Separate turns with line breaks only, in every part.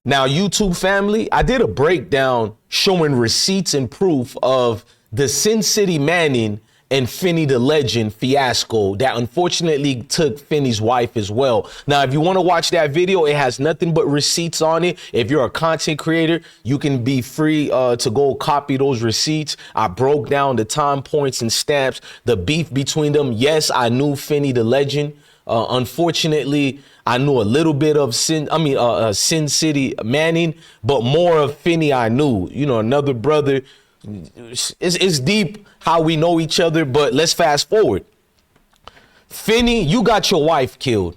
Now, YouTube family, I did a breakdown showing receipts and proof of the Sin City Manning and Finny the Legend fiasco that unfortunately took Finny's wife as well. Now, if you want to watch that video, it has nothing but receipts on it. If you're a content creator, you can be free to go copy those receipts. I broke down the time points and stamps, the beef between them. Yes, I knew Finny the Legend. Unfortunately, I knew a little bit of Sin City Manning, but more of Finny I knew. You know, another brother. It's deep how we know each other, but let's fast forward. Finny, you got your wife killed.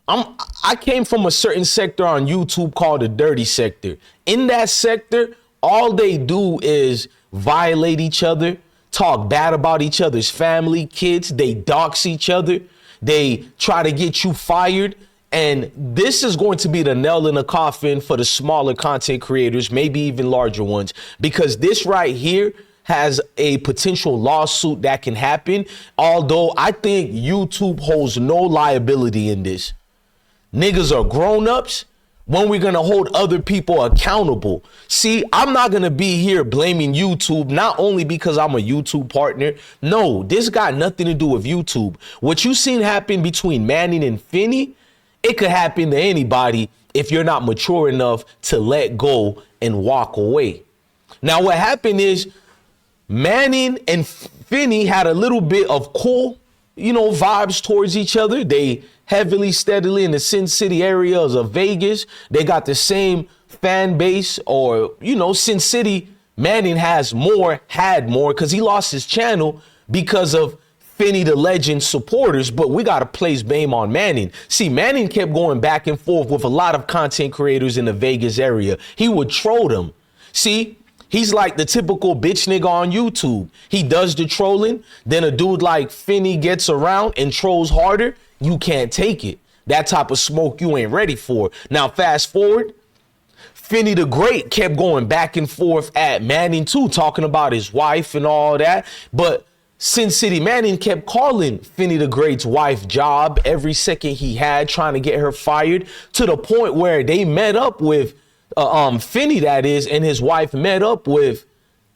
I came from a certain sector on YouTube called the dirty sector. In that sector, all they do is violate each other, talk bad about each other's family, kids. They dox each other. They try to get you fired. And this is going to be the nail in the coffin for the smaller content creators, maybe even larger ones, because this right here has a potential lawsuit that can happen. Although I think YouTube holds no liability in this. Niggas are grown-ups. When we're going to hold other people accountable. See, I'm not going to be here blaming YouTube, not only because I'm a YouTube partner. No, this got nothing to do with YouTube. What you seen happen between Manning and Finny, it could happen to anybody if you're not mature enough to let go and walk away. Now, what happened is Manning and Finny had a little bit of cool, vibes towards each other. They heavily, steadily in the Sin City areas of Vegas. They got the same fan base, or, Sin City Manning had more because he lost his channel because of Finny the Legend supporters, but we got to place blame on Manning. See, Manning kept going back and forth with a lot of content creators in the Vegas area. He would troll them. See, he's like the typical bitch nigga on YouTube. He does the trolling. Then a dude like Finny gets around and trolls harder. You can't take it. That type of smoke you ain't ready for. Now, fast forward. Finny the Great kept going back and forth at Manning too, talking about his wife and all that. But Sin City Manning kept calling Finny the Great's wife Job every second he had, trying to get her fired, to the point where they met up with Finny, that is, and his wife met up with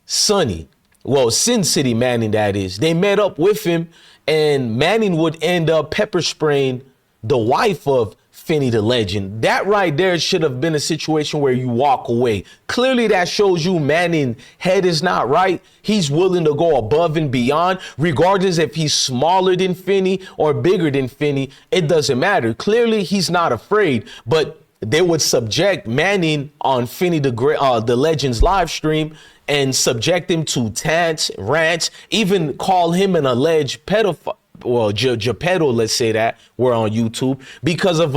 Sonny. Well, Sin City Manning, that is. They met up with him, and Manning would end up pepper spraying the wife of Finny the Legend. That right there should have been a situation where you walk away. Clearly, that shows you Manning's head is not right. He's willing to go above and beyond, regardless if he's smaller than Finny or bigger than Finny. It doesn't matter. Clearly, he's not afraid, but they would subject Manning on Finny the Legend's live stream and subject him to tants, rants, even call him an alleged pedophile. Well, Geppetto, let's say that, we're on YouTube, because of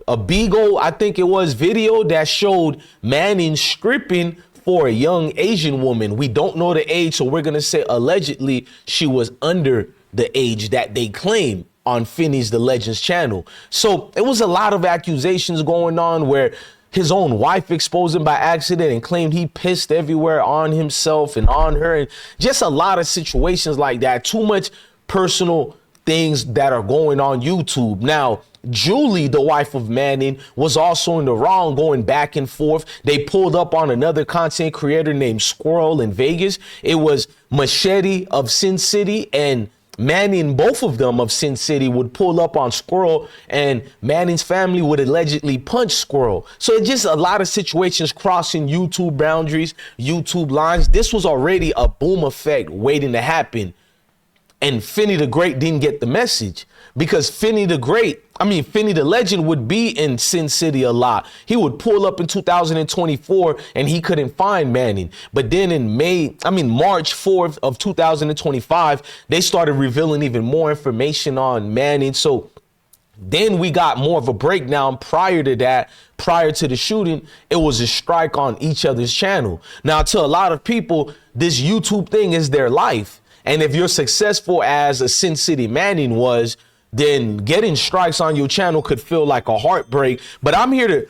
a Beagle, I think it was, video that showed Manning stripping for a young Asian woman. We don't know the age, so we're going to say allegedly she was under the age that they claim on Finny's The Legend's channel. So it was a lot of accusations going on where his own wife exposed him by accident and claimed he pissed everywhere on himself and on her, and just a lot of situations like that. Too much personal things that are going on YouTube. Now, Julie, the wife of Manning, was also in the wrong, going back and forth. They pulled up on another content creator named Squirrel in Vegas. It was Machete of Sin City and Manning, both of them of Sin City, would pull up on Squirrel, and Manning's family would allegedly punch Squirrel. So it's just a lot of situations crossing YouTube boundaries, YouTube lines. This was already a boom effect waiting to happen. And Finny the Great didn't get the message, because Finny the Legend would be in Sin City a lot. He would pull up in 2024 and he couldn't find Manning. But then in March 4th of 2025, they started revealing even more information on Manning. So then we got more of a breakdown. Prior to that, prior to the shooting, it was a strike on each other's channel. Now, to a lot of people, this YouTube thing is their life. And if you're successful as a Sin City Manning was, then getting strikes on your channel could feel like a heartbreak. But I'm here to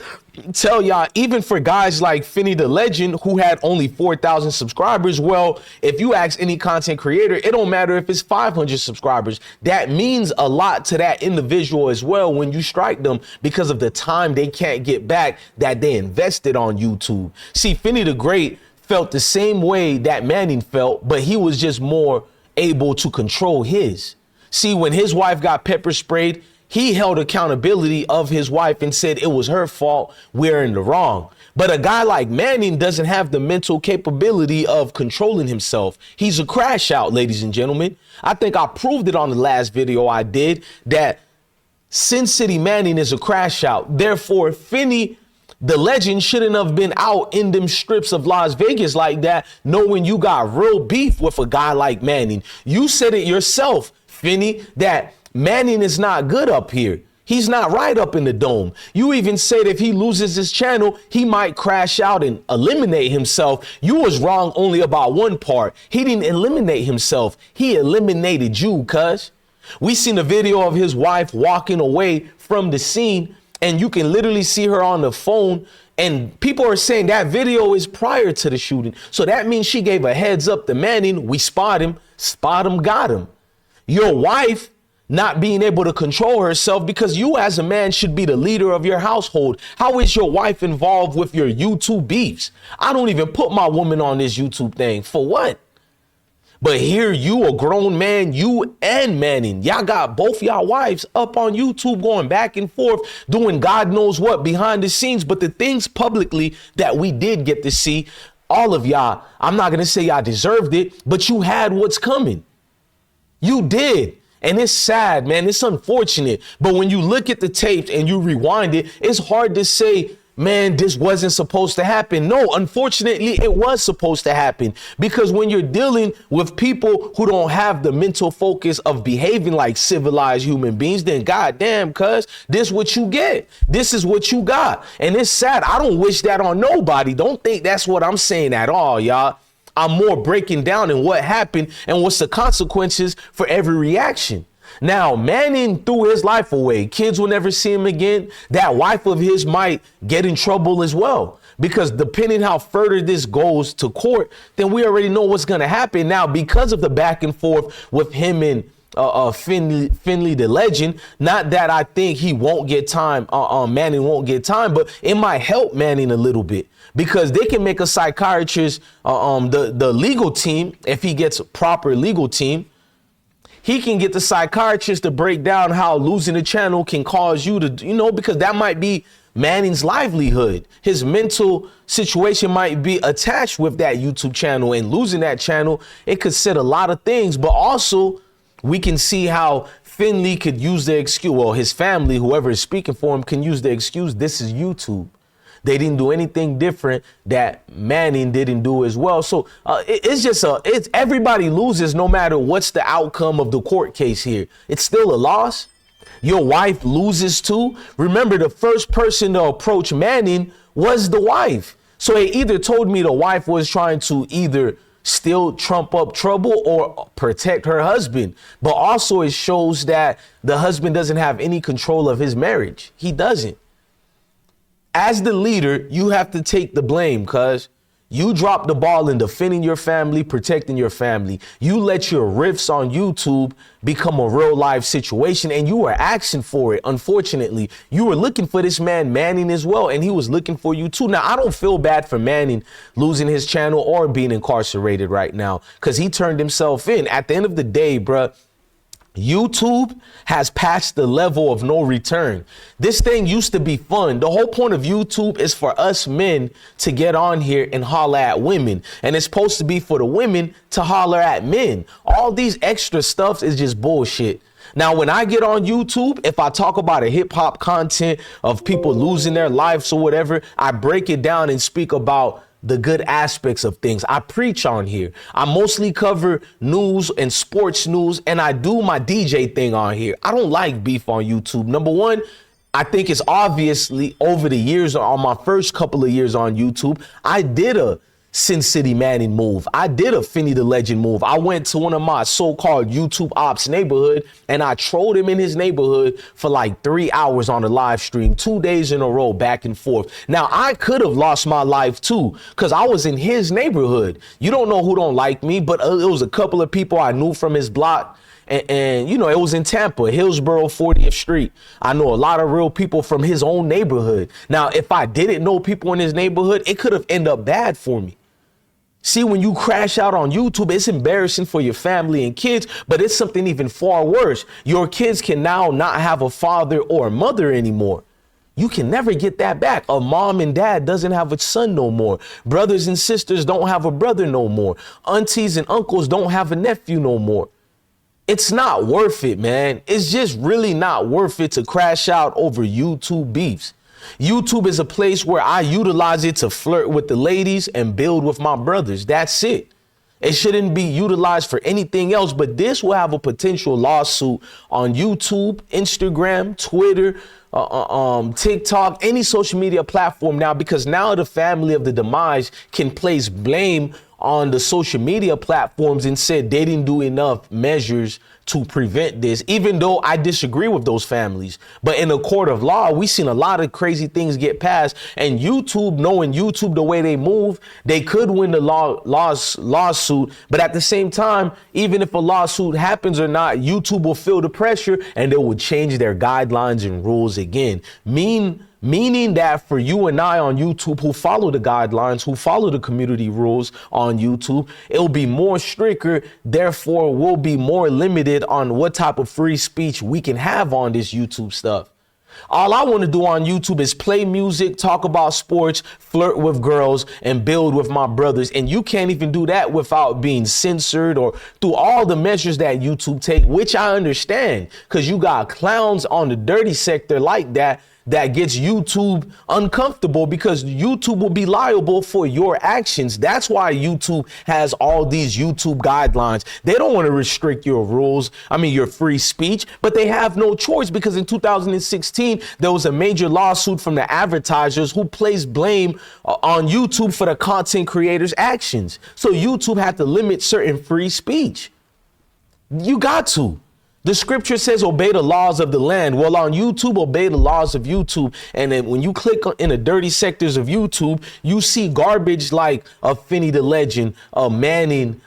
tell y'all, even for guys like Finny the Legend, who had only 4,000 subscribers, well, if you ask any content creator, it don't matter if it's 500 subscribers. That means a lot to that individual as well when you strike them because of the time they can't get back that they invested on YouTube. See, Finny the Great felt the same way that Manny felt, but he was just more able to control his. See, when his wife got pepper sprayed, he held accountability of his wife and said it was her fault, we're in the wrong. But a guy like Manny doesn't have the mental capability of controlling himself. He's a crash out, ladies and gentlemen. I think I proved it on the last video I did that Sin City Manny is a crash out. Therefore, Finny the Legend shouldn't have been out in them strips of Las Vegas like that, knowing you got real beef with a guy like Manny. You said it yourself, Finny, that Manny is not good up here. He's not right up in the dome. You even said if he loses his channel, he might crash out and eliminate himself. You was wrong only about one part. He didn't eliminate himself. He eliminated you, cuz. We seen a video of his wife walking away from the scene, and you can literally see her on the phone. And people are saying that video is prior to the shooting. So that means she gave a heads up to Manny. We spot him, got him. Your wife not being able to control herself because you as a man should be the leader of your household. How is your wife involved with your YouTube beefs? I don't even put my woman on this YouTube thing. For what? But here you, a grown man, you and Manny, y'all got both y'all wives up on YouTube going back and forth, doing God knows what behind the scenes. But the things publicly that we did get to see, all of y'all, I'm not going to say y'all deserved it, but you had what's coming. You did. And it's sad, man. It's unfortunate. But when you look at the tapes and you rewind it, it's hard to say, man, this wasn't supposed to happen. No, unfortunately, it was supposed to happen, because when you're dealing with people who don't have the mental focus of behaving like civilized human beings, then goddamn, cuz, this what you get. This is what you got. And it's sad. I don't wish that on nobody. Don't think that's what I'm saying at all, y'all. I'm more breaking down in what happened and what's the consequences for every reaction. Now, Manny threw his life away. Kids will never see him again. That wife of his might get in trouble as well, because depending how further this goes to court, then we already know what's going to happen. Now, because of the back and forth with him and Finny the Legend, not that I think he won't get time, Manny won't get time, but it might help Manny a little bit, because they can make a psychiatrist, the legal team, if he gets a proper legal team, he can get the psychiatrist to break down how losing the channel can cause you to, because that might be Manny's livelihood. His mental situation might be attached with that YouTube channel, and losing that channel, it could set a lot of things. But also we can see how Finley could use the excuse, well, his family, whoever is speaking for him, can use the excuse, this is YouTube. They didn't do anything different that Manny didn't do as well. So it's everybody loses no matter what's the outcome of the court case here. It's still a loss. Your wife loses too. Remember, the first person to approach Manny was the wife. So it either told me the wife was trying to either still trump up trouble or protect her husband. But also it shows that the husband doesn't have any control of his marriage. He doesn't. As the leader, you have to take the blame, cuz you dropped the ball in defending your family, protecting your family. You let your riffs on YouTube become a real life situation, and you were asking for it. Unfortunately, you were looking for this man Manny as well, and he was looking for you too. Now, I don't feel bad for Manny losing his channel or being incarcerated right now, because he turned himself in. At the end of the day, bruh, YouTube has passed the level of no return. This thing used to be fun. The whole point of YouTube is for us men to get on here and holler at women. And it's supposed to be for the women to holler at men. All these extra stuff is just bullshit. Now, when I get on YouTube, if I talk about a hip hop content of people losing their lives or whatever, I break it down and speak about the good aspects of things. I preach on here. I mostly cover news and sports news, and I do my DJ thing on here. I don't like beef on YouTube. Number one, I think it's obviously over the years, on my first couple of years on YouTube, I did a Sin City Manning move. I did a Finny the Legend move. I went to one of my so-called YouTube ops neighborhood and I trolled him in his neighborhood for like 3 hours on a live stream, 2 days in a row, back and forth. Now, I could have lost my life too, because I was in his neighborhood. You don't know who don't like me, but it was a couple of people I knew from his block. And you know, it was in Tampa, Hillsborough, 40th Street. I know a lot of real people from his own neighborhood. Now, if I didn't know people in his neighborhood, it could have ended up bad for me. See, when you crash out on YouTube, it's embarrassing for your family and kids, but it's something even far worse. Your kids can now not have a father or a mother anymore. You can never get that back. A mom and dad doesn't have a son no more. Brothers and sisters don't have a brother no more. Aunties and uncles don't have a nephew no more. It's not worth it, man. It's just really not worth it to crash out over YouTube beefs. YouTube is a place where I utilize it to flirt with the ladies and build with my brothers. That's it. It shouldn't be utilized for anything else, but this will have a potential lawsuit on YouTube, Instagram, Twitter, TikTok, any social media platform now, because now the family of the demise can place blame on the social media platforms and said they didn't do enough measures to prevent this, even though I disagree with those families. But in a court of law, we've seen a lot of crazy things get passed, and YouTube, knowing YouTube the way they move, they could win the lawsuit. But at the same time, even if a lawsuit happens or not, YouTube will feel the pressure and they will change their guidelines and rules again. Meaning that for you and I on YouTube who follow the guidelines, who follow the community rules on YouTube, it'll be more stricter. Therefore, we'll be more limited on what type of free speech we can have on this YouTube stuff. All I want to do on YouTube is play music, talk about sports, flirt with girls, and build with my brothers. And you can't even do that without being censored or through all the measures that YouTube take, which I understand, because you got clowns on the dirty sector like that gets YouTube uncomfortable, because YouTube will be liable for your actions. That's why YouTube has all these YouTube guidelines. They don't want to restrict your rules, your free speech, but they have no choice, because in 2016, there was a major lawsuit from the advertisers who placed blame on YouTube for the content creators' actions. So YouTube had to limit certain free speech. You got to. The scripture says, obey the laws of the land. Well, on YouTube, obey the laws of YouTube. And then when you click in the dirty sectors of YouTube, you see garbage like a Finny the Legend, Manning,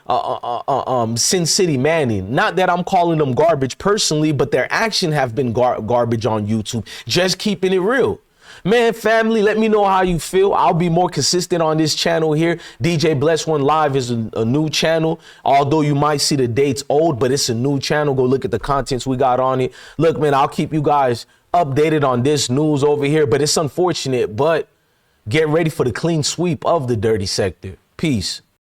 Sin City Manning. Not that I'm calling them garbage personally, but their action have been garbage on YouTube. Just keeping it real. Man, family, let me know how you feel. I'll be more consistent on this channel here. DJ Blessone Live is a new channel. Although you might see the dates old, but it's a new channel. Go look at the contents we got on it. Look, man, I'll keep you guys updated on this news over here, but it's unfortunate. But get ready for the clean sweep of the dirty sector. Peace.